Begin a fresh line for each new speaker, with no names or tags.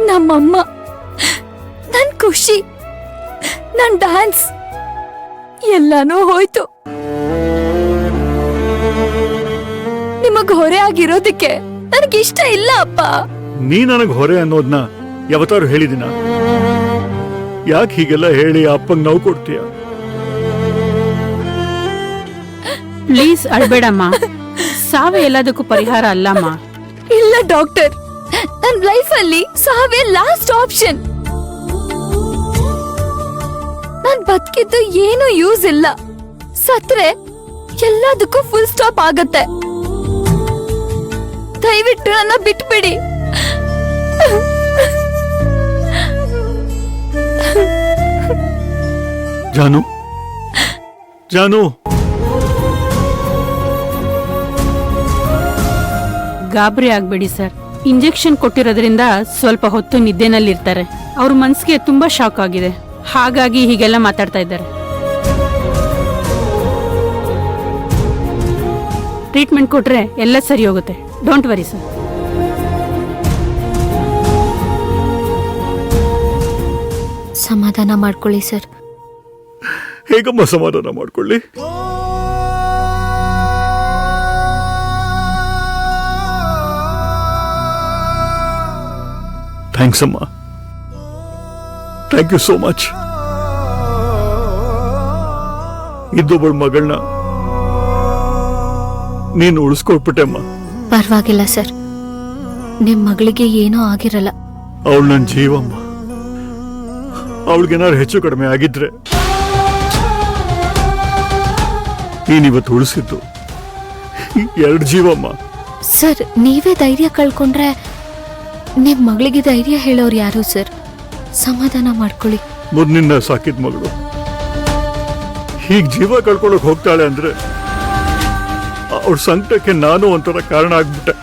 ನಮ್ಮಮ್ಮ, ನನ್ ಖುಷಿ, ನನ್ ಡ್ಯಾನ್ಸ್ ಎಲ್ಲಾನು ಹೋಯ್ತು. ನಿಮಗ್ ಹೊರೆ ಆಗಿರೋದಕ್ಕೆ ನನಗಿಷ್ಟ ಇಲ್ಲ ಅಪ್ಪ.
ನೀ ನನಗ್ ಹೊರೆ ಅನ್ನೋದ್ನ ಯಾವತ್ತಾರು ಹೇಳಿದಿನ? ಯಾಕೆ ಹೀಗೆಲ್ಲ ಹೇಳಿ ಅಪ್ಪಂಗ್ ನೋವು ಕೊಡ್ತೀಯ?
ಪ್ಲೀಸ್ ಅಳ್ಬೇಡಮ್ಮ, ಸಾವೇ ಎಲ್ಲದಕ್ಕೂ ಪರಿಹಾರ ಅಲ್ಲಮ್ಮ.
ಇಲ್ಲ ಡಾಕ್ಟರ್, ನನ್ ಲೈಫ್ ಅಲ್ಲಿ ಸಾವೇ ಲಾಸ್ಟ್ ಆಪ್ಷನ್. ನಾನ್ ಬದುಕಿದ್ದು ಏನು ಯೂಸ್ ಇಲ್ಲ. ಸತ್ರೆ ಎಲ್ಲದಕ್ಕೂ ಫುಲ್ ಸ್ಟಾಪ್ ಆಗತ್ತೆ. ದಯವಿಟ್ಟು ನನ್ನ ಬಿಟ್ಬಿಡಿ.
ಜಾನು, ಜಾನು,
ಗಾಬರಿ ಆಗ್ಬೇಡಿ ಸರ್. ಇಂಜೆಕ್ಷನ್ ಕೊಟ್ಟಿರೋದ್ರಿಂದ ಸ್ವಲ್ಪ ಹೊತ್ತು ನಿದ್ದೆನಲ್ಲಿರ್ತಾರೆ. ಅವ್ರ ಮನ್ಸಿಗೆ ತುಂಬಾ ಶಾಕ್ ಆಗಿದೆ, ಹಾಗಾಗಿ ಹೀಗೆಲ್ಲ ಮಾತಾಡ್ತಾ ಇದ್ದಾರೆ. ಟ್ರೀಟ್ಮೆಂಟ್ ಕೊಟ್ರೆ ಎಲ್ಲ ಸರಿ ಹೋಗುತ್ತೆ. Don't worry sir.
ಸಮಾಧಾನ ಮಾಡ್ಕೊಳ್ಳಿ ಸರ್.
ಹೇಗಮ್ಮ ಸಮಾಧಾನ ಮಾಡ್ಕೊಳ್ಳಿ? ಥ್ಯಾಂಕ್ಸ್ ಅಮ್ಮ, ಥ್ಯಾಂಕ್ ಯು ಸೋ ಮಚ್. ಇದ್ದೊಬ್ಬಳ ಮಗಳನ್ನ ನೀನು ಉಳಿಸ್ಕೊಟ್ಬಿಟ್ಟೆಮ್ಮ.
ಪರವಾಗಿಲ್ಲ ಸರ್, ನಿಮ್ ಮಗಳಿಗೆ ಏನೂ ಆಗಿರಲ್ಲ.
ಅವಳು ನನ್ನ ಜೀವಮ್ಮ. ಅವಳಿಗೇನಾದ್ರು ಹೆಚ್ಚು ಕಡಿಮೆ ಆಗಿದ್ರೆ ನೀನಿವತ್ತು ಉಳಿಸಿದ್ದು 2 ಜೀವಮ್ಮ.
ಸರ್, ನೀವೇ ಧೈರ್ಯ ಕಳ್ಕೊಂಡ್ರೆ ನಿಮ್ ಮಗಳಿಗೆ ಧೈರ್ಯ ಹೇಳೋರು ಯಾರು ಸರ್? ಸಮಾಧಾನ ಮಾಡ್ಕೊಳ್ಳಿ.
ಮೊದಲಿಂದ ಸಾಕಿದ ಮಗಳು ಹೀಗ್ ಜೀವ ಕಳ್ಕೊಳಕ್ ಹೋಗ್ತಾಳೆ ಅಂದ್ರೆ ಅವಳ ಸಂಕಟಕ್ಕೆ ನಾನು ಒಂಥರ ಕಾರಣ ಆಗ್ಬಿಟ್ಟೆ.